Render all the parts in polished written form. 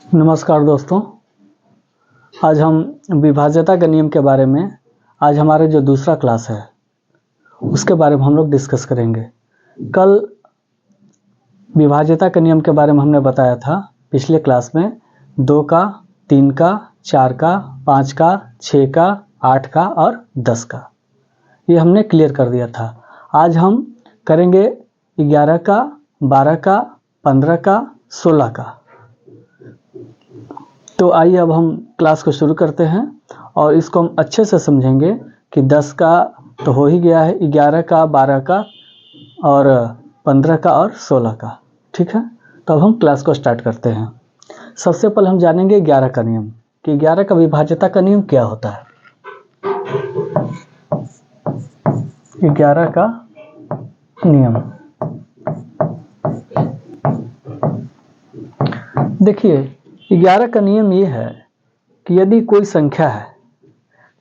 नमस्कार दोस्तों, आज हम विभाज्यता के नियम के बारे में आज हमारा जो दूसरा क्लास है उसके बारे में हम लोग डिस्कस करेंगे। कल विभाज्यता के नियम के बारे में हमने बताया था पिछले क्लास में 2 का, 3 का, 4 का, 5 का, 6 का, 8 का और 10 का, ये हमने क्लियर कर दिया था। आज हम करेंगे 11 का, 12 का, 15 का, 16 का। तो आइए अब हम क्लास को शुरू करते हैं और इसको हम अच्छे से समझेंगे कि 10 का तो हो ही गया है, 11 का, 12 का और 15 का और 16 का। ठीक है, तो अब हम क्लास को स्टार्ट करते हैं। सबसे पहले हम जानेंगे 11 का नियम कि 11 का विभाज्यता का नियम क्या होता है। 11 का नियम देखिए, 11 का नियम ये है कि यदि कोई संख्या है,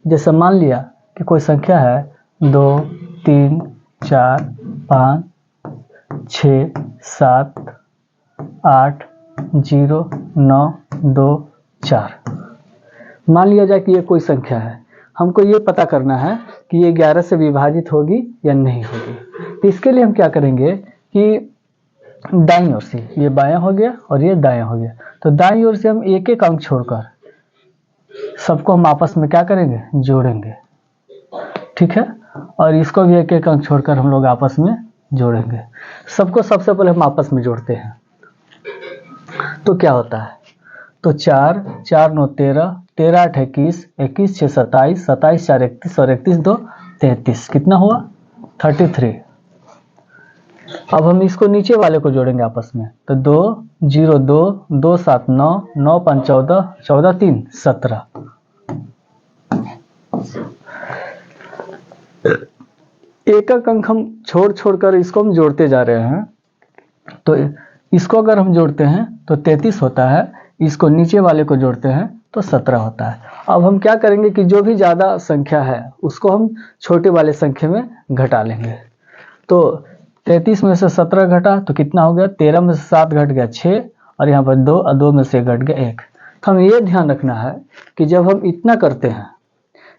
जैसे मान लिया कि कोई संख्या है 2, 3, 4, 5, 6, 7, 8, 0, 9, 2, 4। मान लिया जाए कि ये कोई संख्या है, हमको ये पता करना है कि ये 11 से विभाजित होगी या नहीं होगी। तो इसके लिए हम क्या करेंगे कि दाईं ओर से, ये बायां हो गया और ये दायां हो गया, तो दाईं ओर से हम एक एक अंक छोड़कर सबको हम आपस में क्या करेंगे, जोड़ेंगे। ठीक है, और इसको भी एक एक अंक छोड़कर हम लोग आपस में जोड़ेंगे। सबको सबसे पहले हम आपस में जोड़ते हैं तो क्या होता है, तो 4, 4 9 13, 13 8 21, 21 6 27, 27 4 31 और 31 2 33, कितना हुआ 33। अब हम इसको नीचे वाले को जोड़ेंगे आपस में, तो 2 0 2 2 7 9 9 5 14 14 3 17। एक एक अंक हम छोड़ कर इसको हम जोड़ते जा रहे हैं। तो इसको अगर हम जोड़ते हैं तो 33 होता है, इसको नीचे वाले को जोड़ते हैं तो 17 होता है। अब हम क्या करेंगे कि जो भी ज़्यादा संख्या है उसको हम छोटे वाले संख्या में घटा लेंगे। तो 33 में से 17 घटा तो कितना हो गया, 13 में से 7 घट गया 6 और यहाँ पर 2 और 2 में से घट गया 1। तो हमें ये ध्यान रखना है कि जब हम इतना करते हैं,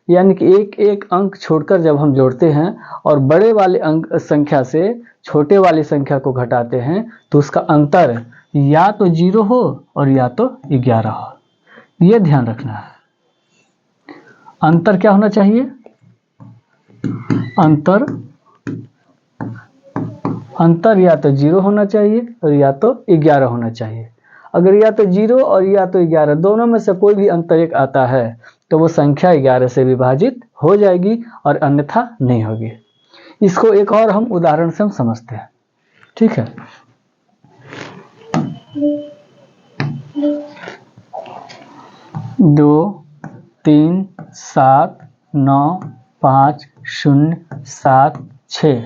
यानी कि एक एक अंक छोड़कर जब हम जोड़ते हैं और बड़े वाले अंक संख्या से छोटे वाली संख्या को घटाते हैं, तो उसका अंतर या तो 0 हो और या तो 11 हो। ये ध्यान रखना है। अंतर क्या होना चाहिए, अंतर या तो 0 होना चाहिए और या तो 11 होना चाहिए। अगर या तो 0 और या तो 11 दोनों में से कोई भी अंतर एक आता है तो वो संख्या 11 से विभाजित हो जाएगी और अन्यथा नहीं होगी। इसको एक और हम उदाहरण से हम समझते हैं। ठीक है, दो 3 7 9 5 0 7 6।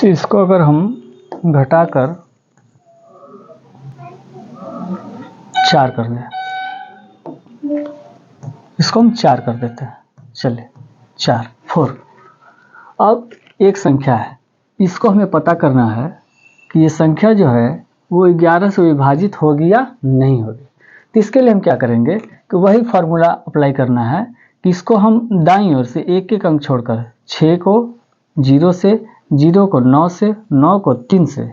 इसको अगर हम घटाकर 4 कर दें, इसको हम 4 कर देते हैं, चलिए 4। अब एक संख्या है, इसको हमें पता करना है कि ये संख्या जो है वो 11 से विभाजित होगी या नहीं होगी। तो इसके लिए हम क्या करेंगे कि वही फॉर्मूला अप्लाई करना है कि इसको हम दाईं ओर से एक एक अंक छोड़कर 6 को 0 से, 0 को 9 से, 9 को 3 से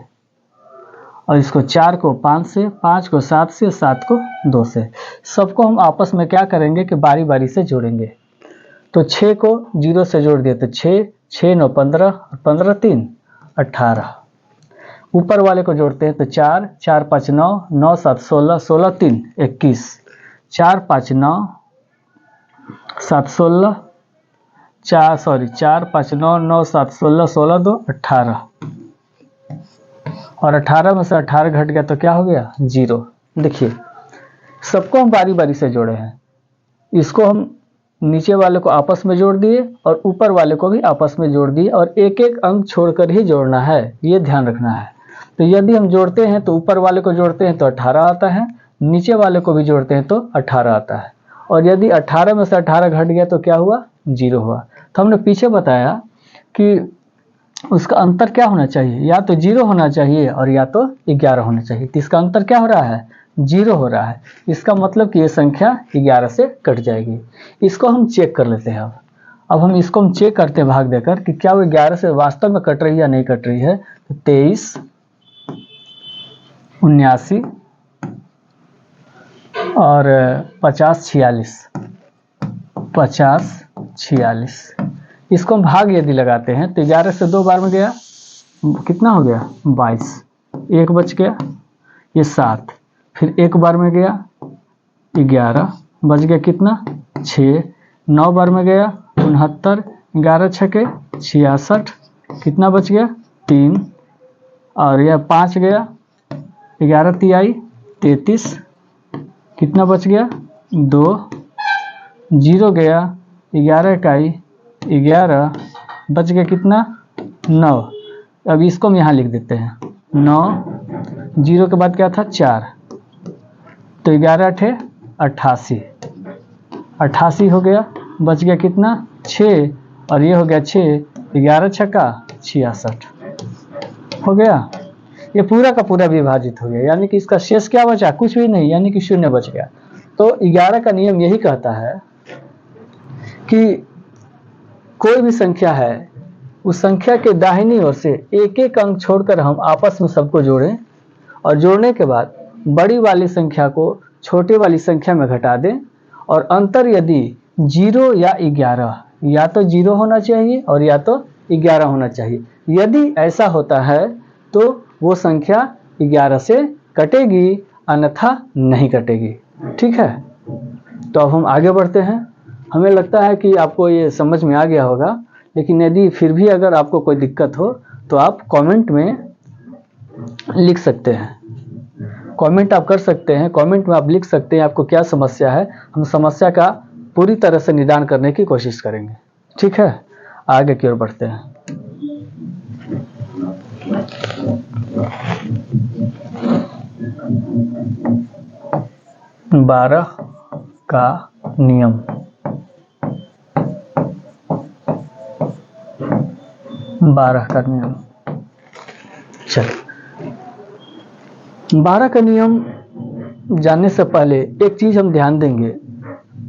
और इसको 4 को 5 से, 5 को 7 से, 7 को 2 से, सबको हम आपस में क्या करेंगे कि बारी बारी से जोड़ेंगे। तो 6 को 0 से जोड़ दिए तो 6, 6 9 15, 15 3 18। ऊपर वाले को जोड़ते हैं तो 4, 4 5 9, 9 7 16, 16 3 21, 4 5 9 7 16, 4 5 9 9 7 16, 16 2 18। और 18 में से 18 घट गया तो क्या हो गया 0। देखिए सबको हम बारी बारी से जोड़े हैं, इसको हम नीचे वाले को आपस में जोड़ दिए और ऊपर वाले को भी आपस में जोड़ दिए और एक एक अंक छोड़कर ही जोड़ना है, ये ध्यान रखना है। तो यदि हम जोड़ते हैं तो ऊपर वाले को जोड़ते हैं तो 18 आता है, नीचे वाले को भी जोड़ते हैं तो 18 आता है, और यदि 18 में से 18 घट गया तो क्या हुआ 0 हुआ। तो हमने पीछे बताया कि उसका अंतर क्या होना चाहिए, या तो 0 होना चाहिए और या तो 11 होना चाहिए। तो इसका अंतर क्या हो रहा है 0 हो रहा है, इसका मतलब कि ये संख्या 11 से कट जाएगी। इसको हम चेक कर लेते हैं। अब हम इसको हम चेक करते हैं भाग देकर कि क्या वो 11 से वास्तव में कट रही है या नहीं कट रही है। तो 23, 79 और 50, 46, इसको हम भाग यदि लगाते हैं तो 11 से 2 बार में गया, कितना हो गया 22, एक बच गया, ये 7, फिर एक बार में गया 11, बच गया कितना 6, 9 बार में गया 69, 11 छके 66, कितना बच गया 3, और यह 5 गया 11 तिहाई 33, कितना बच गया 2, 0 गया 11 इकाई 11, बच गया कितना 9। अब इसको हम यहाँ लिख देते हैं 9, 0 के बाद क्या था 4, तो 11 अठे 88, 88 हो गया, बच गया कितना 6, और ये हो गया 6, 11 छक्का 66 हो गया। ये पूरा का पूरा विभाजित हो गया, यानी कि इसका शेष क्या बचा कुछ भी नहीं, यानी कि 0 बच गया। तो 11 का नियम यही कहता है कि कोई भी संख्या है उस संख्या के दाहिनी ओर से एक एक अंक छोड़कर हम आपस में सबको जोड़ें, और जोड़ने के बाद बड़ी वाली संख्या को छोटे वाली संख्या में घटा दें, और अंतर यदि 0 या 11, या तो 0 होना चाहिए और या तो 11 होना चाहिए। यदि ऐसा होता है तो वो संख्या 11 से कटेगी, अन्यथा नहीं कटेगी। ठीक है, तो अब हम आगे बढ़ते हैं। हमें लगता है कि आपको ये समझ में आ गया होगा, लेकिन यदि फिर भी अगर आपको कोई दिक्कत हो तो आप कमेंट में लिख सकते हैं, कमेंट आप कर सकते हैं, कमेंट में आप लिख सकते हैं आपको क्या समस्या है, हम समस्या का पूरी तरह से निदान करने की कोशिश करेंगे। ठीक है, आगे की ओर बढ़ते हैं। बारह का नियम। 12 का नियम, चलिए 12 का नियम जानने से पहले एक चीज हम ध्यान देंगे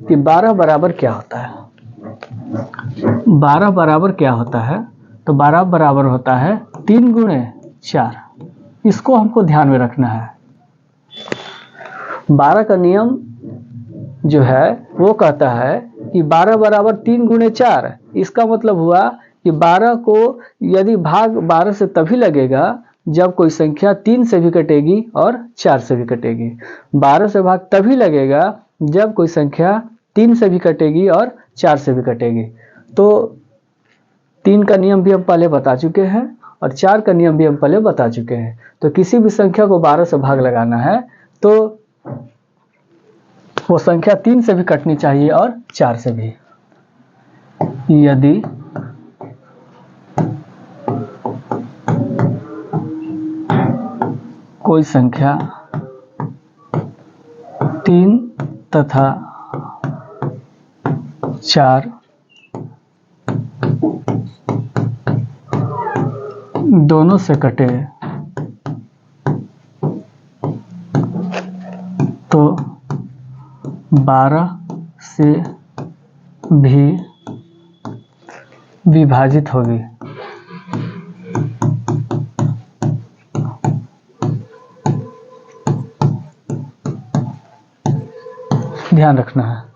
कि 12 बराबर क्या होता है। 12 बराबर क्या होता है, तो 12 बराबर होता है 3 गुणे 4, इसको हमको ध्यान में रखना है। 12 का नियम जो है वो कहता है कि 12 बराबर 3 गुणे 4, इसका मतलब हुआ कि 12 को यदि भाग 12 से तभी लगेगा जब कोई संख्या 3 से भी कटेगी और 4 से भी कटेगी। 12 से भाग तभी लगेगा जब कोई संख्या 3 से भी कटेगी और 4 से भी कटेगी। तो 3 का नियम भी हम पहले बता चुके हैं और 4 का नियम भी हम पहले बता चुके हैं। तो किसी भी संख्या को 12 से भाग लगाना है तो वो संख्या 3 से भी कटनी चाहिए और 4 से भी। यदि कोई संख्या 3 तथा 4 दोनों से कटे तो 12 से भी विभाजित होगी। ध्यान रखना है।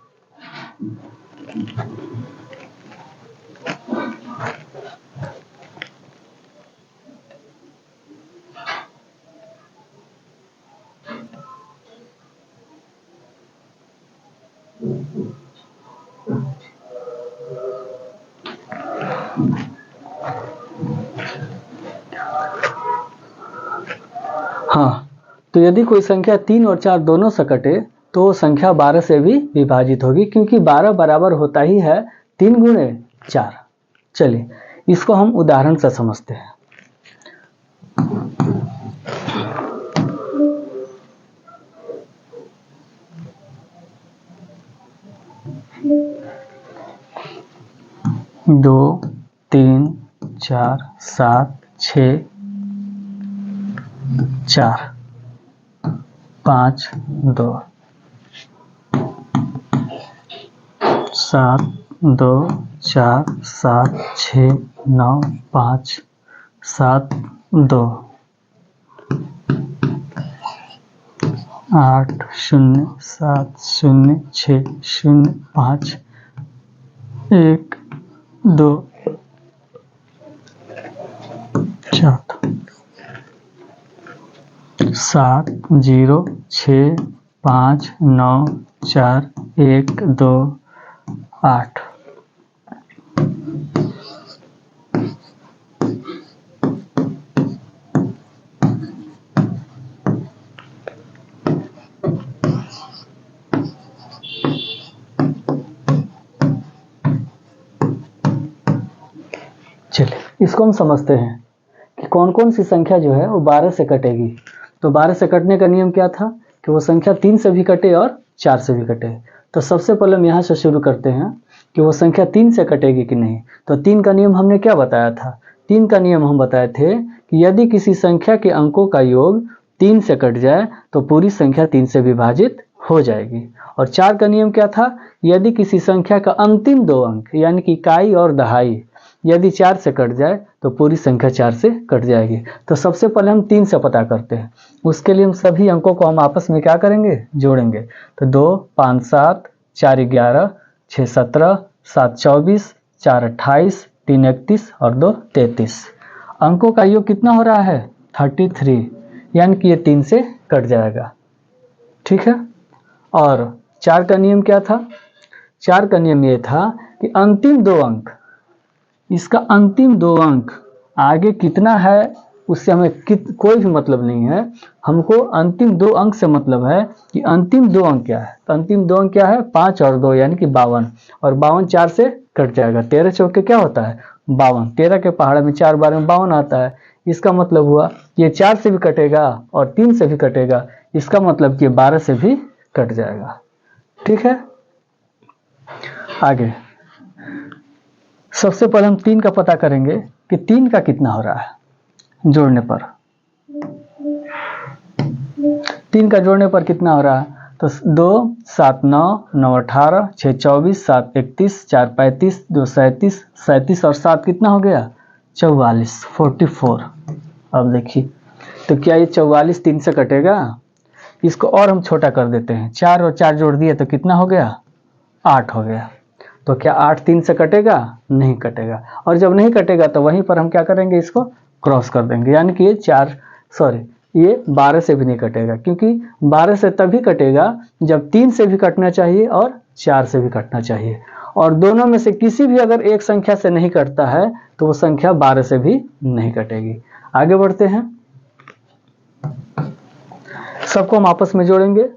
हाँ, तो यदि कोई संख्या 3 और 4 दोनों से कटे तो वो संख्या 12 से भी विभाजित होगी, क्योंकि 12 बराबर होता ही है 3 गुणे 4। चलिए इसको हम उदाहरण से समझते हैं। दो, 3, 4, 7, 6, 4, 5, 2, 7, 2, 4, 7, 6, 9, 5, 7, 2, 8, 0, 7, 0, 6, 0, 5, 1, 2, 4, 7, 0, 6, 5, 9, 4, 1, 2, 8। चलिए इसको हम समझते हैं कि कौन कौन सी संख्या जो है वो 12 से कटेगी। तो 12 से कटने का नियम क्या था कि वो संख्या 3 से भी कटे और 4 से भी कटे। तो सबसे पहले हम यहाँ से शुरू करते हैं कि वो संख्या 3 से कटेगी कि नहीं। तो 3 का नियम हमने क्या बताया था? 3 का नियम हम बताए थे कि यदि किसी संख्या के अंकों का योग 3 से कट जाए तो पूरी संख्या 3 से विभाजित हो जाएगी। और 4 का नियम क्या था? यदि किसी संख्या का अंतिम 2 अंक यानी कि इकाई और दहाई यदि 4 से कट जाए तो पूरी संख्या 4 से कट जाएगी। तो सबसे पहले हम 3 से पता करते हैं। उसके लिए हम सभी अंकों को हम आपस में क्या करेंगे? जोड़ेंगे। तो 2, 5, 7, 4, 11, 6, 17, 7, 24, 4, 28, 3, 31 और 2, 33। अंकों का योग कितना हो रहा है? 33, यानी कि ये 3 से कट जाएगा। ठीक है। और 4 का नियम क्या था? 4 का नियम ये था कि अंतिम 2 अंक, इसका अंतिम 2 अंक आगे कितना है उससे हमें कोई भी मतलब नहीं है। हमको अंतिम 2 अंक से मतलब है कि अंतिम 2 अंक क्या है। तो अंतिम 2 अंक क्या है? 5 और 2 यानी कि 52। और 52 4 से कट जाएगा। 13 चौके क्या होता है? 52। 13 के पहाड़ में 4 बार में 52 आता है। इसका मतलब हुआ ये 4 से भी कटेगा और 3 से भी कटेगा। इसका मतलब कि 12 से भी कट जाएगा। ठीक है। आगे सबसे पहले हम 3 का पता करेंगे कि 3 का कितना हो रहा है जोड़ने पर। 3 का जोड़ने पर कितना हो रहा है? तो 2, 7, 9, 9, 18, 6, 24, 7, 31, 4, 35, 2, 37, 37 और 7 कितना हो गया? 44, 44। अब देखिए तो क्या ये 44 3 से कटेगा? इसको और हम छोटा कर देते हैं। 4 और 4 जोड़ दिए तो कितना हो गया? 8 हो गया। तो क्या 8 3 से कटेगा? नहीं कटेगा। और जब नहीं कटेगा तो वहीं पर हम क्या करेंगे? इसको क्रॉस कर देंगे। यानी कि ये 12 से भी नहीं कटेगा, क्योंकि 12 से तभी कटेगा जब 3 से भी कटना चाहिए और 4 से भी कटना चाहिए। और दोनों में से किसी भी अगर एक संख्या से नहीं कटता है तो वो संख्या 12 से भी नहीं कटेगी। आगे बढ़ते हैं। सबको हम आपस में जोड़ेंगे।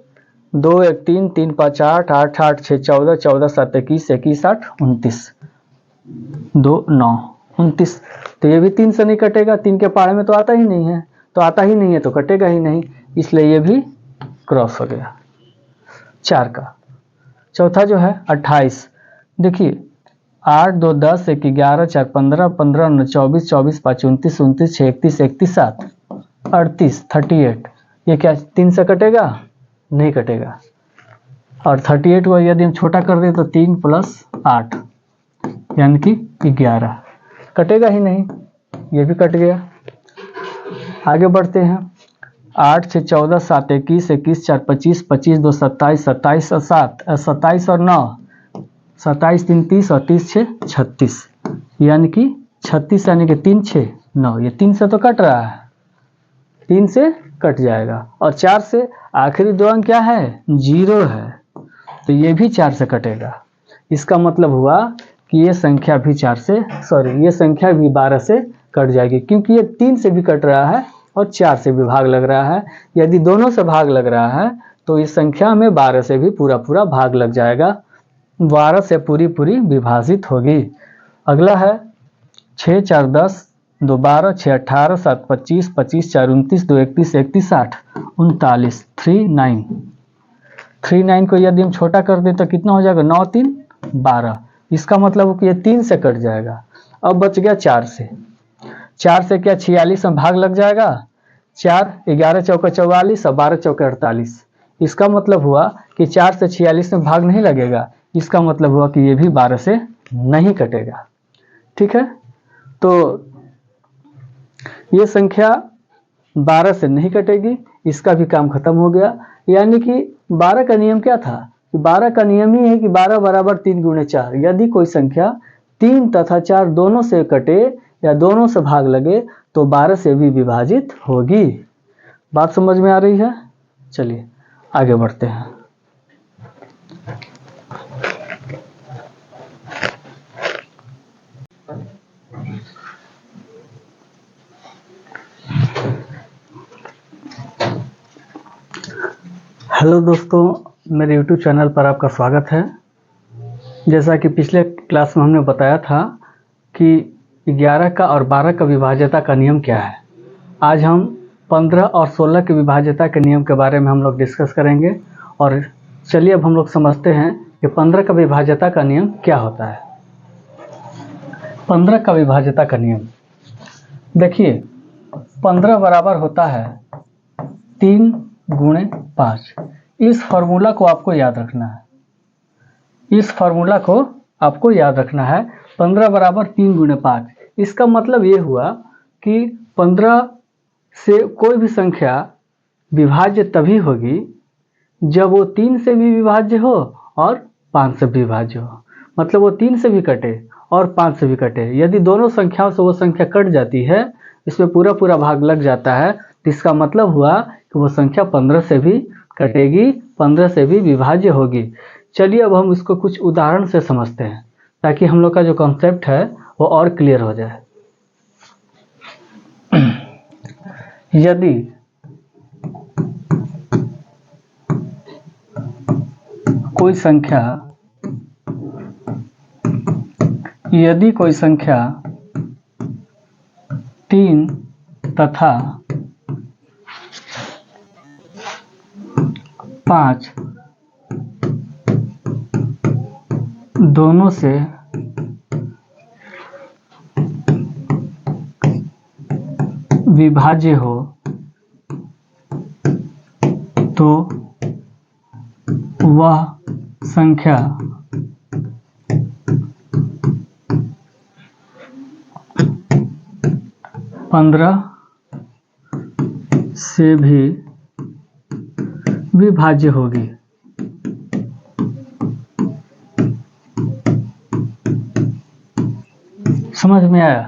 2, 1, 3, 3, 5, 8, 8, 8, 6, 14, 14, 7, 21, 21, 8, 29, 2, 9, 29। तो ये भी 3 से नहीं कटेगा। 3 के पहाड़े में तो आता ही नहीं है, तो आता ही नहीं है तो कटेगा ही नहीं, इसलिए ये भी क्रॉस हो गया। 4 का चौथा जो है 28। देखिए 8, 2, 10, 1, 11, 4, 15, 15, 9, 24, 24, 5, 29, 29, 6, 31, 31, 7, 38, 38। ये क्या 3 से कटेगा? नहीं कटेगा। और 38 को यदि हम छोटा कर दें तो 3 + 8 यानी कि 11, कटेगा ही नहीं, ये भी कट गया। आगे बढ़ते हैं। 8, 6, 14, 7, 21, 21, 4, 25, 25, 2, 27, 27 और 7, 27 और 9, 27, 3, 30 और 30, 6, 36, यानी कि 36 यानी कि 3, 6, 9। ये 3 से तो कट रहा है, 3 से कट जाएगा। और 4 से आखिरी 2 अंक क्या है? 0 है, तो ये भी 4 से कटेगा। इसका मतलब हुआ कि ये संख्या भी 12 से कट जाएगी, क्योंकि ये 3 से भी कट रहा है और 4 से भी भाग लग रहा है। यदि दोनों से भाग लग रहा है तो इस संख्या में 12 से भी पूरा पूरा भाग लग जाएगा, 12 से पूरी पूरी विभाजित होगी। अगला है 6 4 10, 2 12, 6 18, 7 25, 25 4 29, 2 31, 31 8, 39, 39 को यदि हम छोटा कर दें तो कितना हो जाएगा, 9 3 12। इसका मतलब कि ये 3 से कट जाएगा। अब बच गया 4 से, 4 से क्या 46 में भाग लग जाएगा, 4 11 चौका 44 और 12 चौका 48। इसका मतलब हुआ कि 4 से 46 में भाग नहीं लगेगा, इसका मतलब हुआ कि ये भी 12 से नहीं कटेगा। ठीक है, तो ये संख्या 12 से नहीं कटेगी, इसका भी काम खत्म हो गया। यानी कि 12 का नियम क्या था, 12 का नियम ही है कि 12 बराबर 3 गुणे 4। यदि कोई संख्या 3 तथा 4 दोनों से कटे या दोनों से भाग लगे तो 12 से भी विभाजित होगी। बात समझ में आ रही है? चलिए आगे बढ़ते हैं। हेलो दोस्तों, मेरे YouTube चैनल पर आपका स्वागत है। जैसा कि पिछले क्लास में हमने बताया था कि 11 का और 12 का विभाज्यता का नियम क्या है, आज हम 15 और 16 के विभाज्यता के नियम के बारे में हम लोग डिस्कस करेंगे। और चलिए अब हम लोग समझते हैं कि 15 का विभाज्यता का नियम क्या होता है। 15 का विभाज्यता का नियम देखिए, 15 बराबर होता है 3 गुणे 5। इस फॉर्मूला को आपको याद रखना है, इस फॉर्मूला को आपको याद रखना है। 15 बराबर 3 गुणे 5। इसका मतलब ये हुआ कि 15 से कोई भी संख्या विभाज्य तभी होगी जब वो 3 से भी विभाज्य हो और 5 से भी विभाज्य हो। मतलब वो 3 से भी कटे और 5 से भी कटे। यदि दोनों संख्याओं से वो संख्या कट जाती है, इसमें पूरा पूरा भाग लग जाता है, तो इसका मतलब हुआ कि वो संख्या 15 से भी कटेगी, 15 से भी विभाज्य होगी। चलिए अब हम इसको कुछ उदाहरण से समझते हैं ताकि हम लोग का जो कॉन्सेप्ट है वो और क्लियर हो जाए। यदि कोई संख्या 3 तथा 5 दोनों से विभाज्य हो तो वह संख्या 15 से भी विभाज्य होगी। समझ में आया?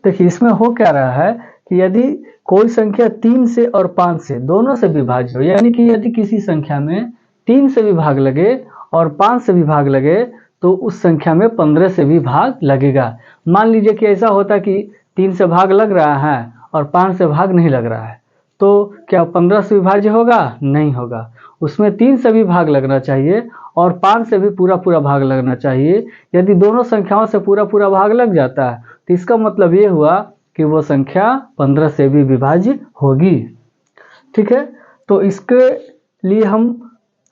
देखिए इसमें हो क्या रहा है कि यदि कोई संख्या 3 से और 5 से दोनों से विभाज्य हो, यानी कि यदि किसी संख्या में 3 से भी भाग लगे और 5 से भी भाग लगे तो उस संख्या में 15 से भी भाग लगेगा। मान लीजिए कि ऐसा होता कि 3 से भाग लग रहा है और 5 से भाग नहीं लग रहा है, तो क्या 15 से विभाज्य होगा? नहीं होगा। उसमें 3 से भी भाग लगना चाहिए और 5 से भी पूरा पूरा भाग लगना चाहिए। यदि दोनों संख्याओं से पूरा पूरा भाग लग जाता है तो इसका मतलब ये हुआ कि वो संख्या 15 से भी विभाज्य होगी। ठीक है, तो इसके लिए हम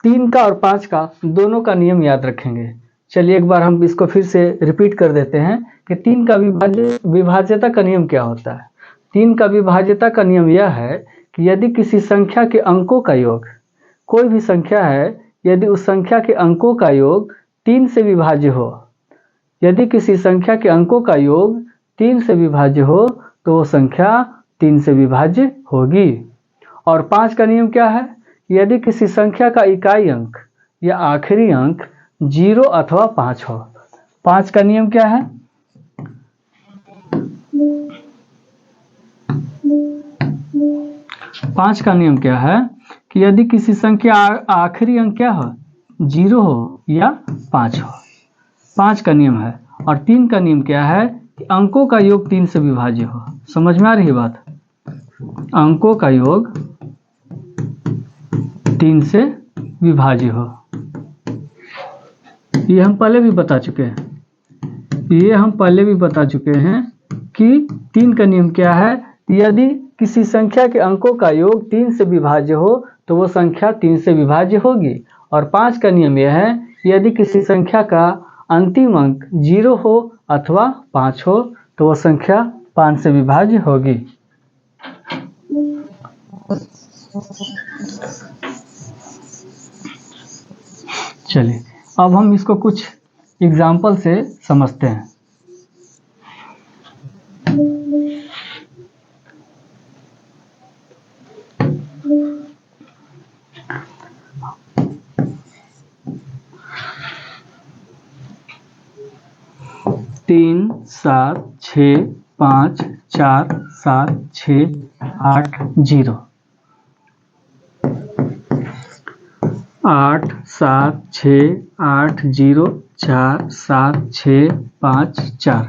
3 का और 5 का दोनों का नियम याद रखेंगे। चलिए एक बार हम इसको फिर से रिपीट कर देते हैं कि 3 का विभाज्यता का नियम क्या होता है। 3 का विभाज्यता का नियम यह है कि यदि किसी संख्या के अंकों का योग, कोई भी संख्या है, यदि उस संख्या के अंकों का योग 3 से विभाज्य हो, यदि किसी संख्या के अंकों का योग 3 से विभाज्य हो तो वो संख्या 3 से विभाज्य होगी। और 5 का नियम क्या है? यदि किसी संख्या का इकाई अंक या आखिरी अंक 0 अथवा 5 हो। 5 का नियम क्या है? पांच का नियम क्या है कि यदि किसी संख्या आखिरी अंक क्या हो, 0 हो या 5 हो। 5 का नियम है। और 3 का नियम क्या है कि अंकों का योग 3 से विभाज्य हो। समझ में आ रही है बात? अंकों का योग 3 से विभाज्य हो। ये हम पहले भी बता चुके हैं, कि 3 का नियम क्या है। यदि किसी संख्या के अंकों का योग 3 से विभाज्य हो तो वो संख्या 3 से विभाज्य होगी। और 5 का नियम यह है, यदि किसी संख्या का अंतिम अंक 0 हो अथवा 5 हो तो वो संख्या 5 से विभाज्य होगी। चलिए अब हम इसको कुछ एग्जाम्पल से समझते हैं। तीन 7 6 5 4 7 6 8 0 8 7 6 8 0 4 7 6 5 4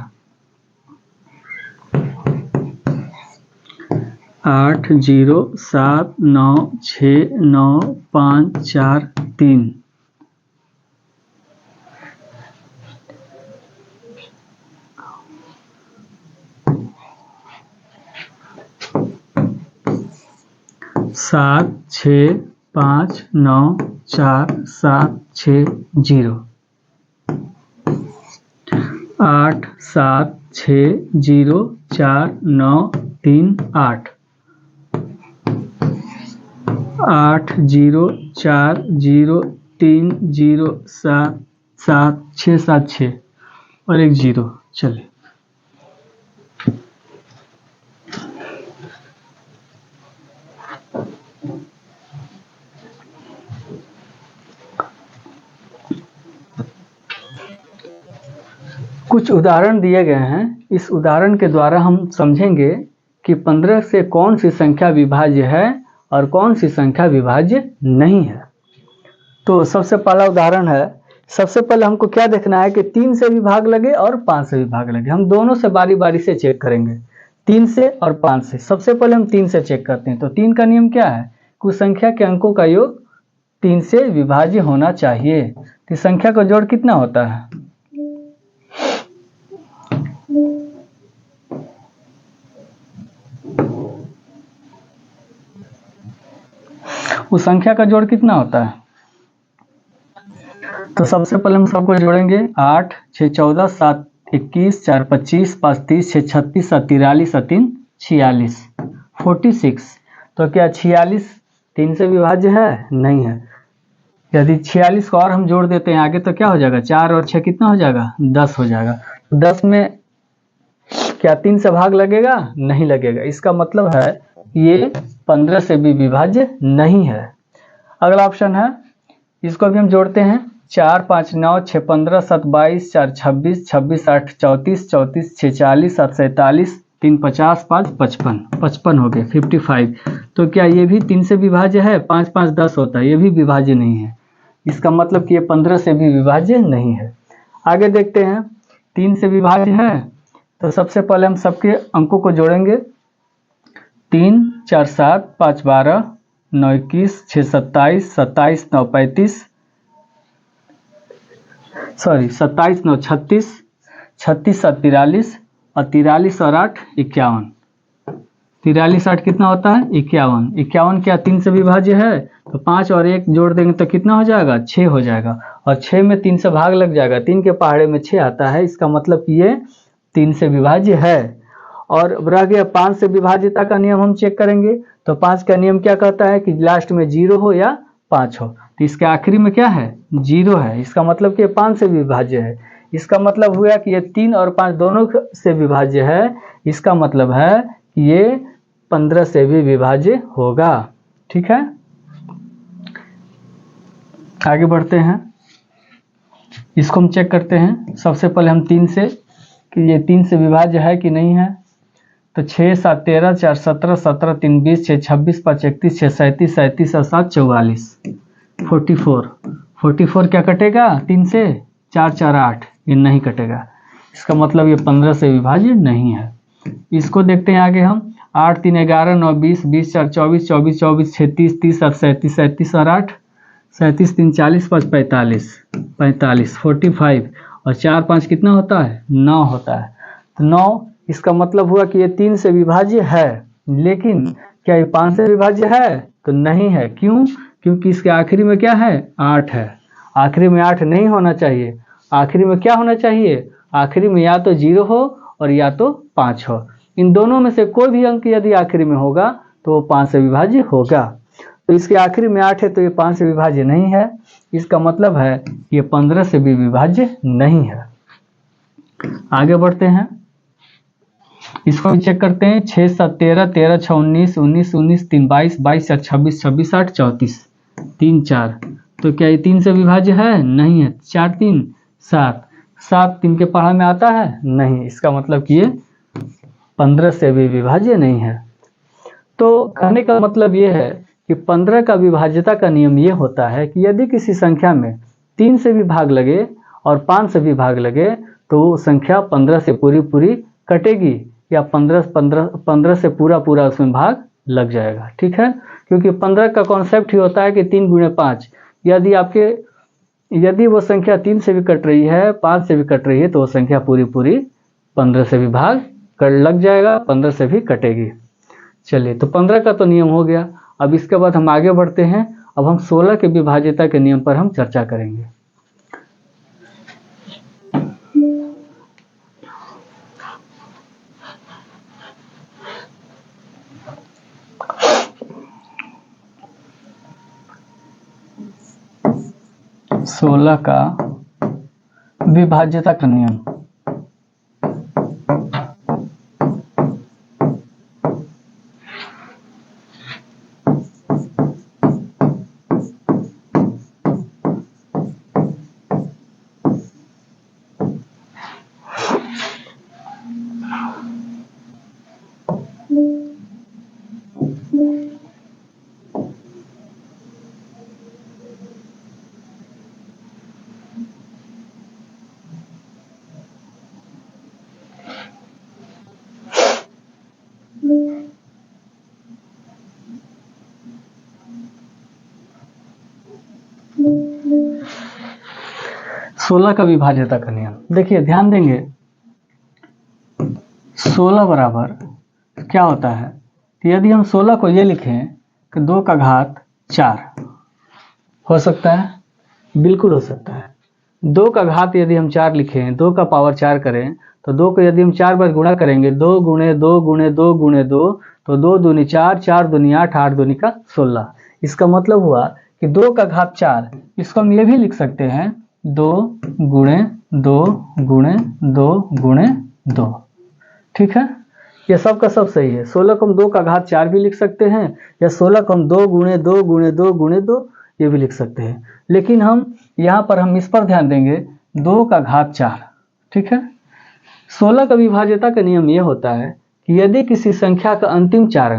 8 0 7 9 6 9 5 4 3 7 6 5 9 4 7 6 0 8 7 6 0 4 9 3 8 8 0 4 0 3 0 7 7 6 7 6 और एक 0। चलिए कुछ उदाहरण दिए गए हैं। इस उदाहरण के द्वारा हम समझेंगे कि 15 से कौन सी संख्या विभाज्य है और कौन सी संख्या विभाज्य नहीं है। तो सबसे पहला उदाहरण है। सबसे पहले हमको क्या देखना है कि 3 से भी भाग लगे और 5 से भी भाग लगे। हम दोनों से बारी बारी से चेक करेंगे, 3 से और 5 से। सबसे पहले हम 3 से चेक करते हैं। तो 3 का नियम क्या है कि उस संख्या के अंकों का योग 3 से विभाज्य होना चाहिए। तो संख्या का जोड़ कितना होता है? उस संख्या का जोड़ कितना होता है? तो सबसे पहले हम सबको जोड़ेंगे। 8 6 14 7 21 4 25 5 30 6 36 7 43 7 3 46 46। तो क्या 46 3 से विभाज्य है? नहीं है। यदि 46 को और हम जोड़ देते हैं आगे तो क्या हो जाएगा? 4 और 6 कितना हो जाएगा? 10 हो जाएगा। 10 में क्या 3 से भाग लगेगा? नहीं लगेगा। इसका मतलब है ये 15 से भी विभाज्य नहीं है। अगला ऑप्शन है, इसको भी हम जोड़ते हैं। 4 5 9 6 15 7 22 4 26 26 8 34 34 6 40 7 47 3 50 5 55 55 हो गए 55। तो क्या ये भी 3 से विभाज्य है? 5 5 10 होता है, ये भी विभाज्य नहीं है। इसका मतलब कि ये 15 से भी विभाज्य नहीं है। आगे देखते हैं, 3 से विभाज्य है। तो सबसे पहले हम सबके अंकों को जोड़ेंगे। 3 4 7 5 12 9 21 6 27 27 9 35 27 9 36 36 7 43 और 43 और 8 51। 43 8 कितना होता है? 51। 51 क्या 3 से विभाज्य है? तो 5 और 1 जोड़ देंगे तो कितना हो जाएगा? 6 हो जाएगा। और 6 में 3 से भाग लग जाएगा। 3 के पहाड़े में 6 आता है। इसका मतलब कि ये 3 से विभाज्य है। और रह गया 5 से विभाज्यता का नियम हम चेक करेंगे। तो 5 का नियम क्या कहता है कि लास्ट में 0 हो या 5 हो। तो इसके आखिरी में क्या है? 0 है। इसका मतलब कि 5 से विभाज्य है। इसका मतलब हुआ कि ये 3 और 5 दोनों से विभाज्य है। इसका मतलब है कि ये 15 से भी विभाज्य होगा। ठीक है, आगे बढ़ते हैं। इसको हम चेक करते हैं। सबसे पहले हम 3 से कि ये 3 से विभाज्य है कि नहीं है। तो 6 7 13 4 17 17 3 20 6 26 5 31 6 37 37 और 7 44 44 44 क्या कटेगा 3 से? 4 4 8, ये नहीं कटेगा। इसका मतलब ये 15 से विभाज्य नहीं है। इसको देखते हैं आगे हम। 8 3 11 9 20 20 4 24 24 24 36 30 7 37 37 और 8 37 3 40 5 45 45 45 और 4 5 कितना होता है 9 होता है। तो 9 इसका मतलब हुआ कि ये 3 से विभाज्य है, लेकिन क्या ये 5 से विभाज्य है तो नहीं है। क्यों? क्योंकि इसके आखिरी में क्या है 8 है। आखिरी में 8 नहीं होना चाहिए। आखिरी में क्या होना चाहिए? आखिरी में या तो 0 हो और या तो 5 हो। इन दोनों में से कोई भी अंक यदि आखिरी में होगा तो वो 5 से विभाज्य होगा। तो इसके आखिरी में 8 है तो ये 5 से विभाज्य नहीं है। इसका मतलब है ये 15 से भी विभाज्य नहीं है। आगे बढ़ते हैं, इसको भी चेक करते हैं। 6 7 13 13 6 19 19 19 3 22 22 4 26 26 8 34 3 4। तो क्या ये 3 से विभाज्य है? नहीं है। 4 3 7 7 3 के पढ़ा में आता है? नहीं। इसका मतलब कि ये 15 से भी विभाज्य नहीं है। तो कहने का मतलब ये है कि 15 का विभाज्यता का नियम ये होता है कि यदि किसी संख्या में 3 से भी भाग लगे और 5 से भी भाग लगे तो वो संख्या 15 से पूरी पूरी कटेगी या 15 से पूरा पूरा उसमें भाग लग जाएगा। ठीक है, क्योंकि 15 का कॉन्सेप्ट ही होता है कि 3 गुणे 5। यदि वो संख्या 3 से भी कट रही है 5 से भी कट रही है तो वो संख्या पूरी पूरी 15 से भी भाग कर लग जाएगा, 15 से भी कटेगी। चलिए, तो 15 का तो नियम हो गया। अब इसके बाद हम आगे बढ़ते हैं। अब हम 16 के विभाज्यता के नियम पर हम चर्चा करेंगे। सोलह का विभाज्यता का नियम। सोलह का विभाज्यता का नियम देखिए, ध्यान देंगे। 16 बराबर क्या होता है कि यदि हम 16 को ये लिखें कि 2 का घात 4 हो सकता है, बिल्कुल हो सकता है। 2 का घात यदि हम 4 लिखें, 2 का पावर 4 करें तो 2 को यदि हम 4 बार गुणा करेंगे, 2 गुणे 2 गुणे 2 गुणे 2, तो 2 दूनी 4, 4 दूनी 8, 8 दूनी का 16। इसका मतलब हुआ कि 2 का घात 4, इसको हम ये भी लिख सकते हैं 2 गुणे 2 गुणे 2 गुणे 2। ठीक है, ये सब का सब सही है। 16 को हम 2 का घात 4 भी लिख सकते हैं या 16 को हम 2 गुणे 2 गुणे 2 गुणे 2 ये भी लिख सकते हैं। लेकिन हम यहाँ पर हम इस पर ध्यान देंगे 2 का घात 4। ठीक है, 16 का विभाज्यता का नियम ये होता है कि यदि किसी संख्या का अंतिम 4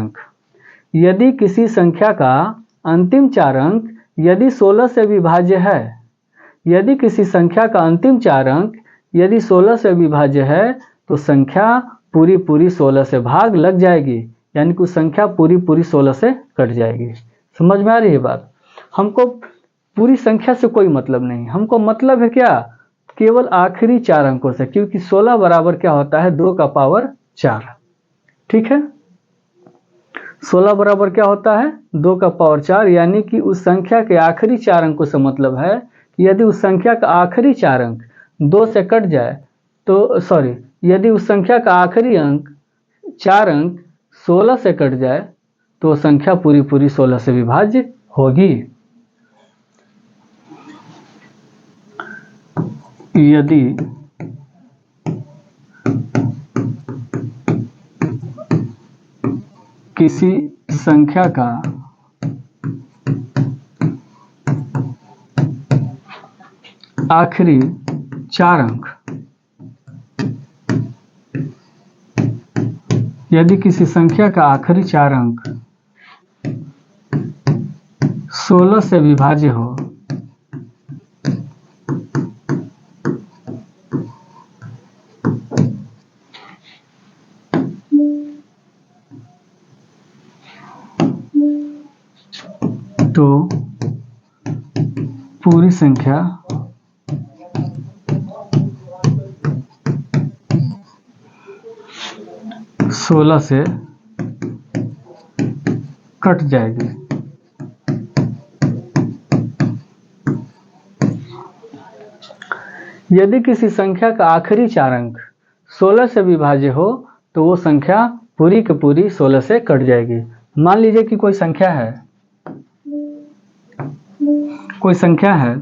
अंक यदि 16 से विभाज्य है, यदि किसी संख्या का अंतिम 4 अंक यदि 16 से विभाज्य है तो संख्या पूरी पूरी 16 से भाग लग जाएगी, यानी कि संख्या पूरी पूरी 16 से कट जाएगी। समझ में आ रही है बात? हमको पूरी संख्या से कोई मतलब नहीं, हमको मतलब है क्या, केवल आखिरी 4 अंकों से, क्योंकि 16 बराबर क्या होता है 2 का पावर 4। ठीक है, 16 बराबर क्या होता है 2 का पावर 4, यानी कि उस संख्या के आखिरी 4 अंकों से मतलब है कि यदि उस संख्या का आखिरी 4 अंक 2 से कट जाए तो यदि उस संख्या का आखिरी अंक 4 अंक 16 से कट जाए तो संख्या पूरी पूरी 16 से विभाज्य होगी। यदि किसी संख्या का आखिरी 4 अंक यदि किसी संख्या का आखिरी 4 अंक 16 से विभाज्य हो तो पूरी संख्या 16 से कट जाएगी। यदि किसी संख्या का आखिरी 4 अंक 16 से विभाज्य हो तो वो संख्या पूरी की पूरी 16 से कट जाएगी। मान लीजिए कि कोई संख्या है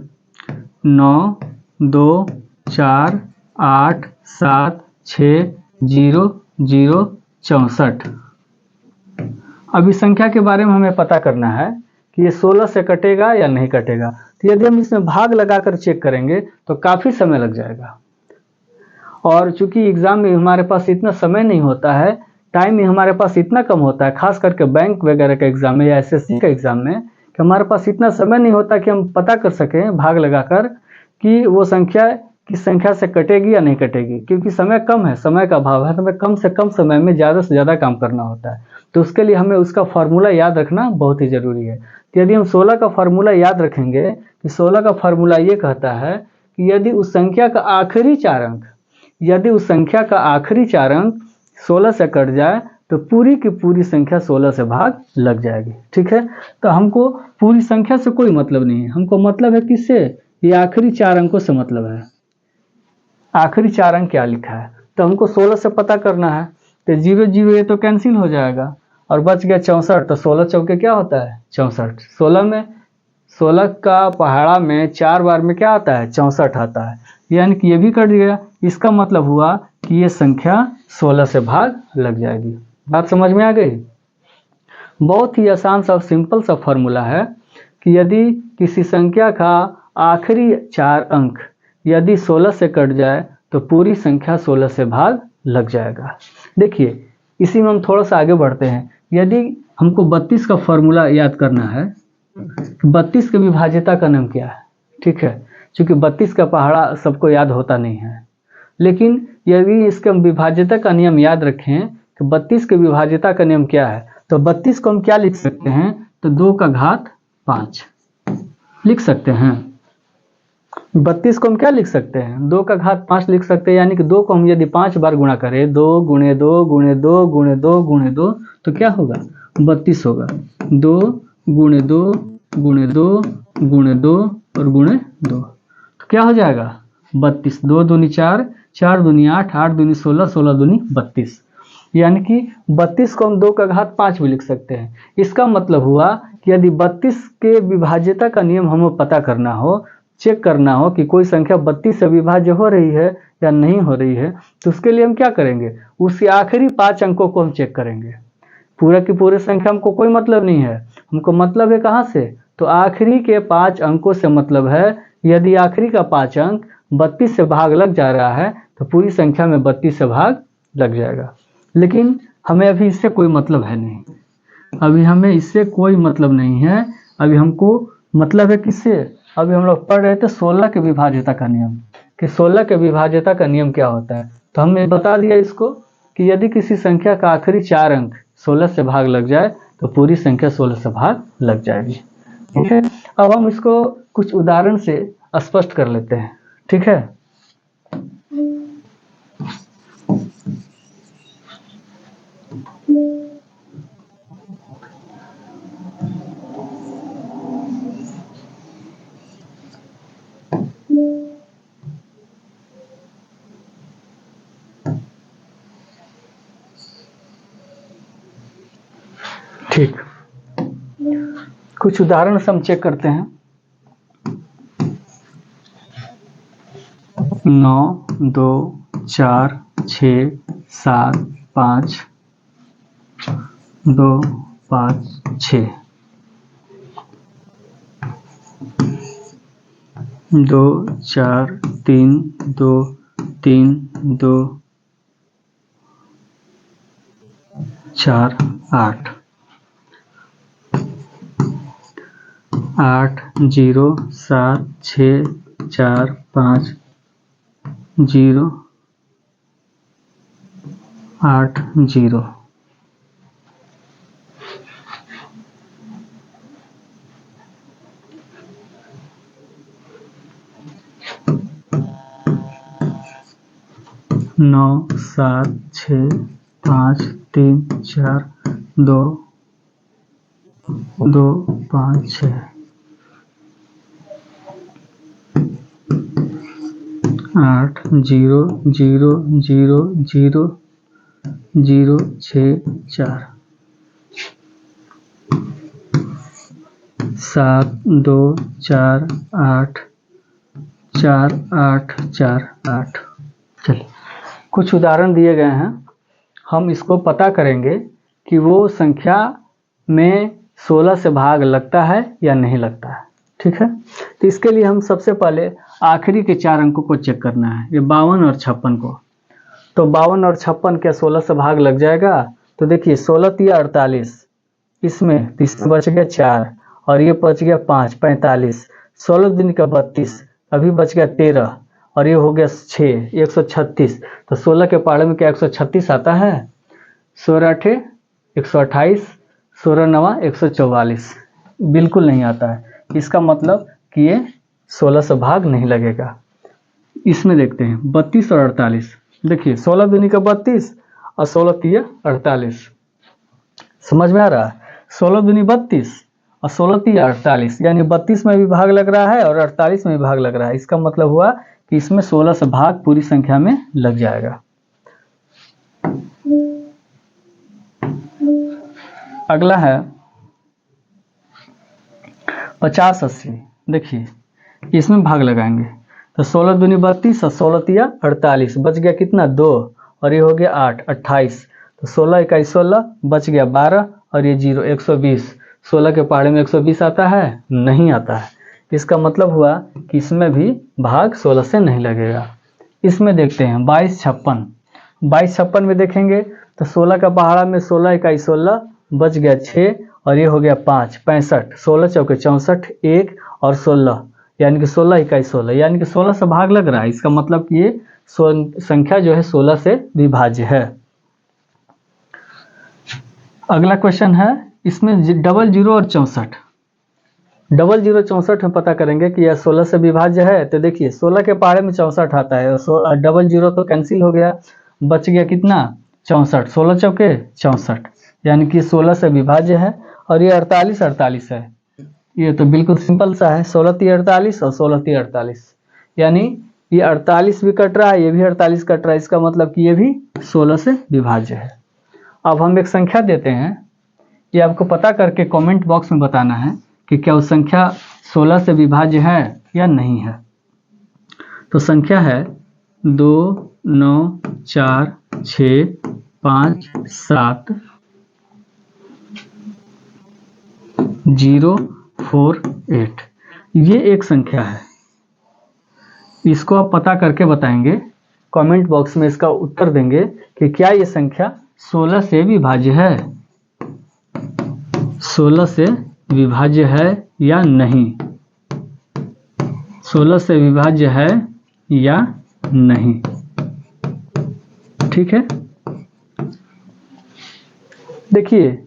9 2 4 8 7 6 0 0 64। अब इस संख्या के बारे में हमें पता करना है कि ये 16 से कटेगा या नहीं कटेगा। तो यदि हम इसमें भाग लगाकर चेक करेंगे तो काफ़ी समय लग जाएगा, और चूंकि एग्ज़ाम में हमारे पास इतना समय नहीं होता है, टाइम ही हमारे पास इतना कम होता है, खास करके बैंक वगैरह का एग्ज़ाम में या एसएससी का एग्ज़ाम में, कि हमारे पास इतना समय नहीं होता कि हम पता कर सकें भाग लगाकर कि वो संख्या किस संख्या से कटेगी या नहीं कटेगी, क्योंकि समय कम है, समय का अभाव है, तो हमें कम से कम समय में ज़्यादा से ज़्यादा काम करना होता है। तो उसके लिए हमें उसका फार्मूला याद रखना बहुत ही ज़रूरी है। तो यदि हम 16 का फार्मूला याद रखेंगे कि 16 का फार्मूला ये कहता है कि यदि उस संख्या का आखिरी 4 अंक 16 से कट जाए तो पूरी की पूरी संख्या 16 से भाग लग जाएगी। ठीक है, तो हमको पूरी संख्या से कोई मतलब नहीं है, हमको मतलब है किससे? ये आखिरी 4 अंकों से मतलब है। आखिरी 4 अंक क्या लिखा है, तो हमको 16 से पता करना है। तो 0 0 ये तो कैंसिल हो जाएगा और बच गया 64। तो 16 चौके क्या होता है? 64। 16 का पहाड़ा में 4 बार में क्या आता है? 64 आता है, यानी कि ये भी कट गया। इसका मतलब हुआ कि ये संख्या 16 से भाग लग जाएगी। बात समझ में आ गई? बहुत ही आसान सा सिंपल सा फॉर्मूला है कि यदि किसी संख्या का आखिरी 4 अंक यदि 16 से कट जाए तो पूरी संख्या 16 से भाग लग जाएगा। देखिए, इसी में हम थोड़ा सा आगे बढ़ते हैं। यदि हमको 32 का फॉर्मूला याद करना है, 32 के विभाज्यता का नाम क्या है? ठीक है, क्योंकि 32 का पहाड़ा सबको याद होता नहीं है, लेकिन यदि इसके विभाज्यता का नियम याद रखें कि 32 के विभाज्यता का नियम क्या है, तो 32 को हम क्या लिख सकते हैं? तो 2 का घात 5 लिख सकते हैं। 32 को हम क्या लिख सकते हैं? 2 का घात 5 लिख सकते हैं, यानी कि 2 को हम यदि 5 बार गुणा करें, 2 गुणे 2 गुणे 2 गुणे 2 गुणे 2, तो क्या होगा? 32 होगा। 2 गुणे 2 गुणे 2 गुणे 2 और गुणे 2, तो क्या हो जाएगा? 32। 2 दूनी 4, 4 दूनी 8, 8 दूनी 16, 16 दूनी 32, यानी कि 32 को हम 2 का घात 5 भी लिख सकते हैं। इसका मतलब हुआ कि यदि 32 के विभाज्यता का नियम हमें पता करना हो, चेक करना हो कि कोई संख्या 32 से विभाज्य हो रही है या नहीं हो रही है, तो उसके लिए हम क्या करेंगे? उसके आखिरी 5 अंकों को हम चेक करेंगे। पूरा की पूरी संख्या हमको कोई मतलब नहीं है, हमको मतलब है कहाँ से? तो आखिरी के 5 अंकों से मतलब है। यदि आखिरी का 5 अंक 32 से भाग लग जा रहा है तो पूरी संख्या में 32 से भाग लग जाएगा। लेकिन हमें अभी इससे कोई मतलब है नहीं, अभी हमें इससे कोई मतलब नहीं है। अभी हमको मतलब है किससे? अभी हम लोग पढ़ रहे थे 16 के विभाज्यता का नियम, कि 16 के विभाज्यता का नियम क्या होता है। तो हमने बता दिया इसको कि यदि किसी संख्या का आखिरी 4 अंक 16 से भाग लग जाए तो पूरी संख्या 16 से भाग लग जाएगी। ठीक है, अब हम इसको कुछ उदाहरण से स्पष्ट कर लेते हैं। ठीक है, ठीक, कुछ उदाहरण से हम चेक करते हैं। 9 2 4 6 7 5 2 5 6 2 4 3 2 3 2 4 8 8 0 7 6 4 5 0 8 0। 9 7 6 5 3 4 2 2 5 6 8 0 0 0 0 0 6 4 7 2 4 8 4 8 4 8। चलिए, कुछ उदाहरण दिए गए हैं, हम इसको पता करेंगे कि वो संख्या में 16 से भाग लगता है या नहीं लगता है। ठीक है, तो इसके लिए हम सबसे पहले आखिरी के 4 अंकों को चेक करना है, ये 52 और 56 को। तो 52 और 56 क्या 16 से भाग लग जाएगा? तो देखिए 16 तिया 48, इसमें बच गया 4 और ये बच गया 5 45, 16 दिन का 32, अभी बच गया 13 और ये हो गया 6 136। तो 16 के पहाड़े में क्या 136 आता है? 16 8 128, 16 9 144, बिल्कुल नहीं आता है। इसका मतलब कि ये 16 से भाग नहीं लगेगा। इसमें देखते हैं 32 और 48। देखिए 16 दूनी का 32 और 16 तिया 48, समझ में आ रहा है? 16 दूनी 32 और 16 तिया 48, यानी 32 में भी भाग लग रहा है और 48 में भी भाग लग रहा है। इसका मतलब हुआ कि इसमें 16 से भाग पूरी संख्या में लग जाएगा। अगला है 50 80। देखिए इसमें भाग लगाएंगे तो 16 दूनी 32 और 16 तिया 48, बच गया कितना 2 और ये हो गया 8 28। तो 16 21 16, बच गया 12 और ये 0 120। 16 के पहाड़े में 120 आता है? नहीं आता है। इसका मतलब हुआ कि इसमें भी भाग 16 से नहीं लगेगा। इसमें देखते हैं 22 56। 22 56 में देखेंगे तो 16 का पहाड़ा में 16 21 16, बच गया 6 और ये हो गया 5 65। 16 चौके 64, 1 और 16, यानी कि 16 21 16, यानी कि 16 से भाग लग रहा है। इसका मतलब कि ये संख्या जो है 16 से विभाज्य है। अगला क्वेश्चन है, इसमें 00 और 64। 00 64 में पता करेंगे कि यह 16 से विभाज्य है। तो देखिए 16 के पहाड़े में 64 आता है और 00 तो कैंसिल हो गया, बच गया कितना 64। 16 चौके 64, यानी कि 16 से विभाज्य है। और ये 48 48 है, ये तो बिल्कुल सिंपल सा है, 16 तिया 48 और 16 तिया 48, यानी ये 48 भी कट रहा है, ये भी 48 कट रहा है। इसका मतलब कि ये भी 16 से विभाज्य है। अब हम एक संख्या देते हैं, ये आपको पता करके कमेंट बॉक्स में बताना है कि क्या वो संख्या 16 से विभाज्य है या नहीं है। तो संख्या है 2 9 4 6 5 7 0 4 8, ये एक संख्या है। इसको आप पता करके बताएंगे, कमेंट बॉक्स में इसका उत्तर देंगे कि क्या ये संख्या 16 से विभाज्य है, 16 से विभाज्य है या नहीं, 16 से विभाज्य है या नहीं। ठीक है, देखिए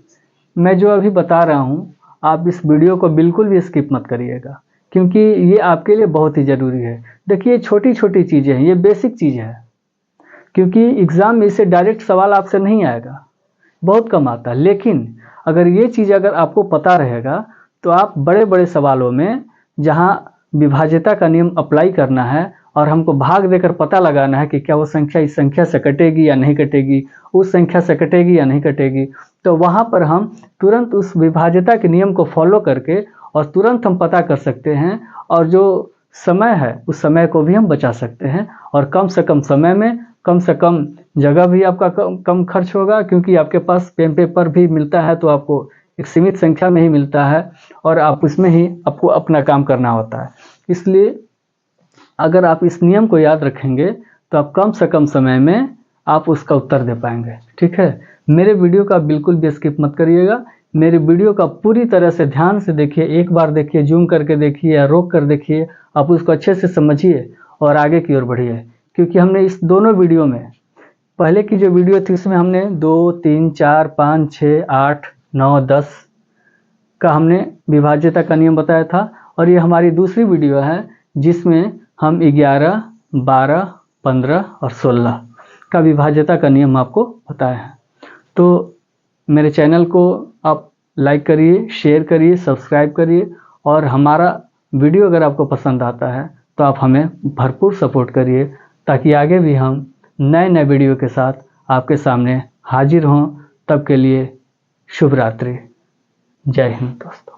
मैं जो अभी बता रहा हूं, आप इस वीडियो को बिल्कुल भी स्किप मत करिएगा, क्योंकि ये आपके लिए बहुत ही ज़रूरी है। देखिए छोटी छोटी चीज़ें हैं, ये बेसिक चीज़ है, क्योंकि एग्ज़ाम में इससे डायरेक्ट सवाल आपसे नहीं आएगा, बहुत कम आता है। लेकिन अगर ये चीज़ अगर आपको पता रहेगा तो आप बड़े बड़े सवालों में, जहाँ विभाज्यता का नियम अप्लाई करना है और हमको भाग देकर पता लगाना है कि क्या वो संख्या इस संख्या से कटेगी या नहीं कटेगी, उस संख्या से कटेगी या नहीं कटेगी, तो वहाँ पर हम तुरंत उस विभाज्यता के नियम को फॉलो करके और तुरंत हम पता कर सकते हैं, और जो समय है उस समय को भी हम बचा सकते हैं, और कम से कम समय में कम से कम जगह भी आपका कम खर्च होगा, क्योंकि आपके पास पेन पेपर भी मिलता है तो आपको एक सीमित संख्या में ही मिलता है और आप उसमें ही आपको अपना काम करना होता है। इसलिए अगर आप इस नियम को याद रखेंगे तो आप कम से कम समय में आप उसका उत्तर दे पाएंगे। ठीक है, मेरे वीडियो का बिल्कुल भी स्किप मत करिएगा, मेरे वीडियो का पूरी तरह से ध्यान से देखिए, एक बार देखिए, जूम करके देखिए या रोक कर देखिए, आप उसको अच्छे से समझिए और आगे की ओर बढ़िए। क्योंकि हमने इस दोनों वीडियो में, पहले की जो वीडियो थी उसमें हमने 2 3 4 5 6 8 9 10 का हमने विभाज्यता का नियम बताया था, और ये हमारी दूसरी वीडियो है जिसमें हम 11 12 15 और 16 का विभाज्यता का नियम आपको बताया है। तो मेरे चैनल को आप लाइक करिए, शेयर करिए, सब्सक्राइब करिए, और हमारा वीडियो अगर आपको पसंद आता है तो आप हमें भरपूर सपोर्ट करिए, ताकि आगे भी हम नए नए वीडियो के साथ आपके सामने हाजिर हों। तब के लिए शुभ रात्रि। जय हिंद दोस्तों।